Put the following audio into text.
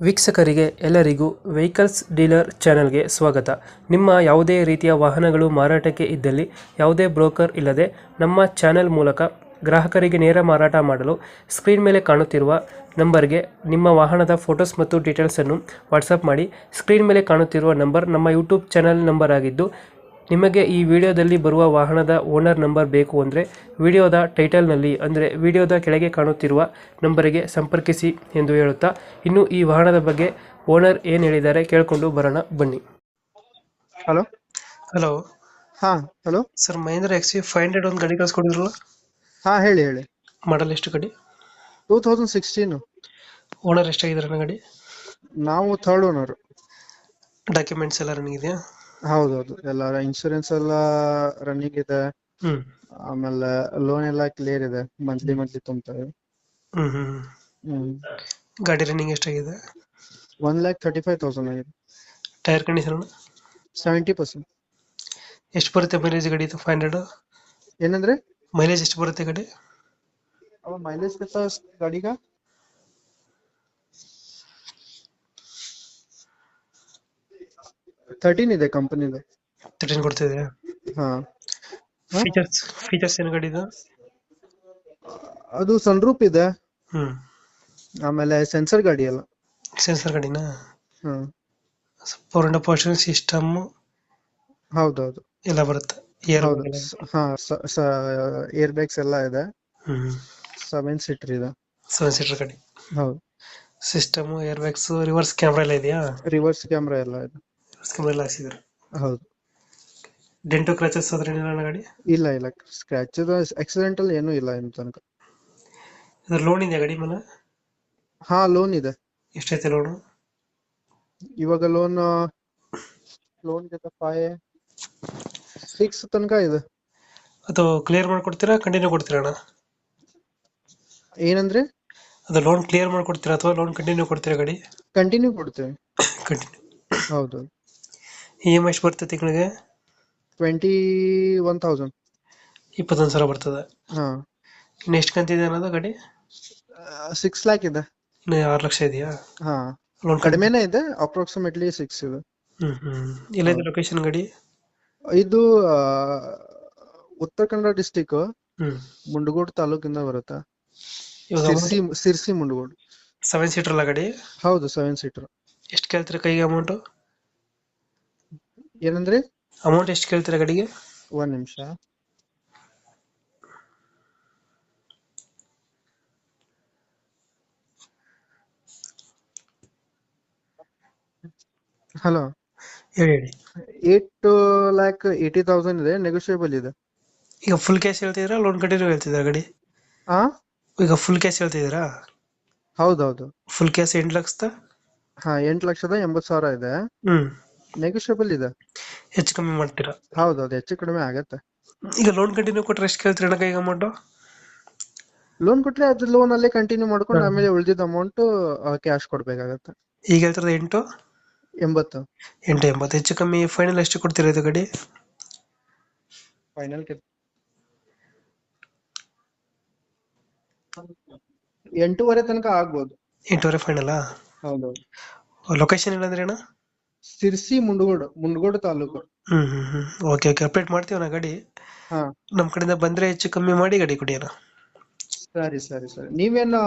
ವೀಕ್ಷಕರಿಗೆ ಎಲ್ಲರಿಗೂ vehicles dealer ಚಾನೆಲ್ಗೆ ಸ್ವಾಗತ. ನಿಮ್ಮ ಯಾವುದೇ ರೀತಿಯ ವಾಹನಗಳು ಮಾರಾಟಕ್ಕೆ ಇದ್ದಲ್ಲಿ ಯಾವುದೇ ಬ್ರೋಕರ್ ಇಲ್ಲದೆ ನಮ್ಮ ಚಾನೆಲ್ ಮೂಲಕ ಗ್ರಾಹಕರಿಗೆ ನೇರ ಮಾರಾಟ ಮಾಡಲು ಸ್ಕ್ರೀನ್ ಮೇಲೆ ಕಾಣುತ್ತಿರುವ ನಂಬರ್ಗೆ ನಿಮ್ಮ ವಾಹನದ ಫೋಟೋಸ್ ಮತ್ತು ಡೀಟೇಲ್ಸನ್ನು ವಾಟ್ಸಪ್ ಮಾಡಿ. ಸ್ಕ್ರೀನ್ ಮೇಲೆ ಕಾಣುತ್ತಿರುವ ನಂಬರ್ ನಮ್ಮ ಯೂಟ್ಯೂಬ್ ಚಾನೆಲ್ ನಂಬರ್ ಆಗಿದ್ದು, ನಿಮಗೆ ಈ ವಿಡಿಯೋದಲ್ಲಿ ಬರುವ ವಾಹನದ ಓನರ್ ನಂಬರ್ ಬೇಕು ಅಂದರೆ ವಿಡಿಯೋದ ಟೈಟಲ್ನಲ್ಲಿ ಅಂದರೆ ವಿಡಿಯೋದ ಕೆಳಗೆ ಕಾಣುತ್ತಿರುವ ನಂಬರಿಗೆ ಸಂಪರ್ಕಿಸಿ ಎಂದು ಹೇಳುತ್ತಾ, ಇನ್ನು ಈ ವಾಹನದ ಬಗ್ಗೆ ಓನರ್ ಏನು ಹೇಳಿದ್ದಾರೆ ಕೇಳಿಕೊಂಡು ಬರೋಣ ಬನ್ನಿ. ಹಲೋ. ಹಲೋ ಹಾ ಹಲೋ. ಸರ್, ಮಹೇಂದ್ರ XV500 ಒಂದು ಗಾಡಿ ಕಳಿಸ್ಕೊಡಿದ್ರಲ್ಲ, ಹಾ ಹೇಳಿ ಹೇಳಿ. ಮಾಡಲ್ ಎಷ್ಟು ಗಾಡಿ? 2016. ಓನರ್ ಎಷ್ಟಾಗಿದ್ದಾರೆ ಗಾಡಿ? ನಾವು ಥರ್ಡ್ ಓನರ್. ಡಾಕ್ಯುಮೆಂಟ್ಸ್ ಎಲ್ಲ ರನ್ನಿಂಗ್ ಇದೆಯಾ? ಹೌದೌದು, ಎಲ್ಲ ಇನ್ಶೂರೆನ್ಸ್ ಎಲ್ಲ ರನ್ನಿಂಗ್ ಇದೆ. ಹ್ಮ್ ಆಮೇಲೆ ಲೋನ್ ಎಲ್ಲ ಕ್ಲಿಯರ್ ಇದೆ, ಮಂತ್ಲಿ ತುಂಬ್ತಾರೆ. ಹ್ಮ್ ಹ್ಮ್ ಹ್ಮ್. ಗಾಡಿ ರನ್ನಿಂಗ್ ಎಷ್ಟಾಗಿದೆ? 1,35,000 ಆಗಿದೆ. Tyre condition 70%. ಎಷ್ಟು ಬರುತ್ತೆ ಮೈಲೇಜ್ ಗಾಡಿ ಇದು 500? ಏನಂದ್ರೆ ಮೈಲೇಜ್ ಎಷ್ಟು ಬರುತ್ತೆ ಗಾಡಿ? ಅವ ಮೈಲೇಜ್ ಗಾಡಿಗ 13 ಇದೆ ಕಂಪನಿದು. 13 ಕೊಡ್ತಿದೆ. ಹಾ. ಫೀಚರ್ಸ್ ಏನು ಗಾಡಿ ಇದು? ಅದು ಸನ್ರೂಪ್ ಇದೆ, ಹ್ಮ್ ಆಮೇಲೆ ಸೆನ್ಸರ್ ಗಾಡಿ ಎಲ್ಲ. ಸೆನ್ಸರ್ ಗಾಡಿನಾ? ಹ್ಮ್. ಫೋರ್ ಅಂಡ್ ಪೋರ್ಷನ್ ಸಿಸ್ಟಮ್ ಹೌದೌದು, ಎಲ್ಲ ಬರುತ್ತೆ. ಏರ್ ಹೌದು. ಹಾ, ಏರ್ ಬ್ಯಾಗ್ಸ್ ಎಲ್ಲ ಇದೆ. ಹ್ಮ್ 7 ಸೀಟರ್ ಇದೆ. 7 ಸೀಟರ್ ಗಾಡಿ. ಹೌದು. System, air bags, reverse camera ಎಲ್ಲ ಇದೆಯಾ? ರಿವರ್ಸ್ ಕ್ಯಾಮ್ರಾ ಎಲ್ಲ ಇದೆ. ರಿವರ್ಸ್ ಕ್ಯಾಮ್ರಾ ಎಲ್ಲ ಹಾಕ್ಸಿದ್ರು. ಹೌದು. ಡೆಂಟು ಕ್ರಾಚಸ್ ಅದ್ರ ಏನಿಲ್ಲ ಗಾಡಿ? ಇಲ್ಲ ಸ್ಕ್ರಾಚ್ ಆಕ್ಸಿಡೆಂಟಲ್ ಏನೂ ಇಲ್ಲ ಇನ್ನು ತನಕ. ಇದ್ರ ಲೋನ್ ಇದೆಯಾ ಗಾಡಿ ಮೇಲೆ? ಹಾ, ಲೋನ್ ಇದೆ. ಎಷ್ಟೈತೆ ಲೋನು? ಇವಾಗ ಲೋನ್ ಜೊತೆ 5-6 ತನಕ ಇದೆ. ಅದು ಕ್ಲಿಯರ್ ಮಾಡ್ಕೊಡ್ತೀರಾ, ಕಂಟಿನ್ಯೂ ಕೊಡ್ತೀರಾ ಅಣ್ಣ? ಏನಂದ್ರೆ ಅದು ಲೋನ್ ಕ್ಲಿಯರ್ ಮಾಡ್ಕೊಡ್ತೀರಾ ಅಥವಾ ಲೋನ್ ಕಂಟಿನ್ಯೂ ಕೊಡ್ತೀರಾ ಗಾಡಿ? ಕಂಟಿನ್ಯೂ ಕೊಡ್ತೇವೆ. ಕಂಟಿನ್ಯೂ. ಹೌದು. EMI ಎಷ್ಟು ಬರುತ್ತೆ ತಿಂಗಳಿಗೆ? 21,000. 21,000 ಬರ್ತದೆ. ಹಾ. ಇನ್ನು ಎಷ್ಟು ಕಂತಿದೆ ಅನ್ನೋದು ಗಾಡಿ? 6 lakh ಇದೆ. ಇನ್ನು 6 ಲಕ್ಷ ಇದೆಯಾ? ಹಾ, ಲೋನ್ ಕಡಿಮೆನೇ ಇದೆ. ಅಪ್ರಾಕ್ಸಿಮೇಟ್ಲಿ 6 ಇದೆ. ಎಲ್ಲಿದೆ ಲೊಕೇಶನ್ ಗಾಡಿ? ಇದು ಉತ್ತರ ಕನ್ನಡ ಡಿಸ್ಟಿಕ್, ಹ್ಮ್ ಮುಂಡಗೋಡ್ ತಾಲೂಕಿಂದ ಬರುತ್ತೆ. ಇವಾಗ ಸಿರ್ಸಿ ಮುಂಡಗೋಡ್. 7 ಸೀಟರ್ ಅಲ್ಲ ಗಾಡಿ? ಹೌದು, 7 ಸೀಟರ್. ಎಷ್ಟು ಕೇಳ್ತೀರಾ ಕೈಗೆ ಅಮೌಂಟ್? ಏನಂದ್ರೆ ಅಮೌಂಟ್ ಎಷ್ಟು ಕೇಳ್ತೀರಾ ಗಾಡಿಗೆ? 1 ನಿಮಿಷ. ಹಲೋ. ಹೇಳಿ. 8,80,000 ಇದೆ, ನೆಗೋಷಿಯಬಲ್ ಇದೆ. ಈಗ ಫುಲ್ ಕ್ಯಾಶ್ ಹೇಳ್ತಿದ್ದೀರಾ, ಲೋನ್ ಕಂಟಿನ್ಯೂ ಹೇಳ್ತಿದ್ದೀರಾ ಗಾಡಿ? ಹಾ, ಈಗ ಫುಲ್ ಕ್ಯಾಶ್ ಹೇಳ್ತಿದ್ದೀರಾ? ಹೌದೌದು. ಫುಲ್ ಕ್ಯಾಶ್ 8 ಲಕ್ಷದ? ಹಾ, 8,80,000 ಇದೆ. ನೆಗೋಷಿಯಬಲ್ ಇದೆ. ಹೆಚ್ಚು ಕಮ್ಮಿ ಮಾಡ್ತೀರಾ? ಹೌದೌದು, ಹೆಚ್ಚು ಕಡಿಮೆ ಆಗತ್ತೆ. ಈಗ ಲೋನ್ ಕಂಟಿನ್ಯೂ ಕೊಟ್ರೆ ಎಷ್ಟು ಕೇಳ್ತೀರಾ ಕೈಗೆ ಅಮೌಂಟ್? ಲೋನ್ ಕೊಟ್ರೆ ಅದ್ರ ಲೋನ್ ಅಲ್ಲೇ ಕಂಟಿನ್ಯೂ ಮಾಡ್ಕೊಂಡು ಆಮೇಲೆ ಉಳಿದಿದ್ದ ಅಮೌಂಟ್ ಕ್ಯಾಶ್ ಕೊಡ್ಬೇಕಾಗತ್ತೆ. ಈಗ ಹೇಳ್ತಿರೋದು 80. 880. ಹೆಚ್ಚು ಕಮ್ಮಿ ಫೈನಲ್ ಎಷ್ಟು ಕೊಡ್ತೀರಾ ಇದು ಗಾಡಿ? ಫೈನಲ್ 8.5 ತನಕ ಆಗ್ಬೋದು. 8.5 ಫೈನಲ್? ಹೌದೌದು. ಲೊಕೇಶನ್ ಇಲ್ಲಂದ್ರೆ ಅಣ್ಣ? ಸಿರ್ಸಿ ಮುಂಡಗೋಡ್ ತಾಲೂಕು. ಓಕೆ ಅಪ್ಡೇಟ್ ಮಾಡ್ತೀವಿ ನಾ ಗಾಡಿ. ಹಾ, ನಮ್ ಕಡೆಯಿಂದ ಬಂದ್ರೆ ಹೆಚ್ಚು ಕಮ್ಮಿ ಮಾಡಿ ಗಾಡಿ ಕೊಡಿ ಅಣ್ಣ. ಸರಿ. ನೀವೇನು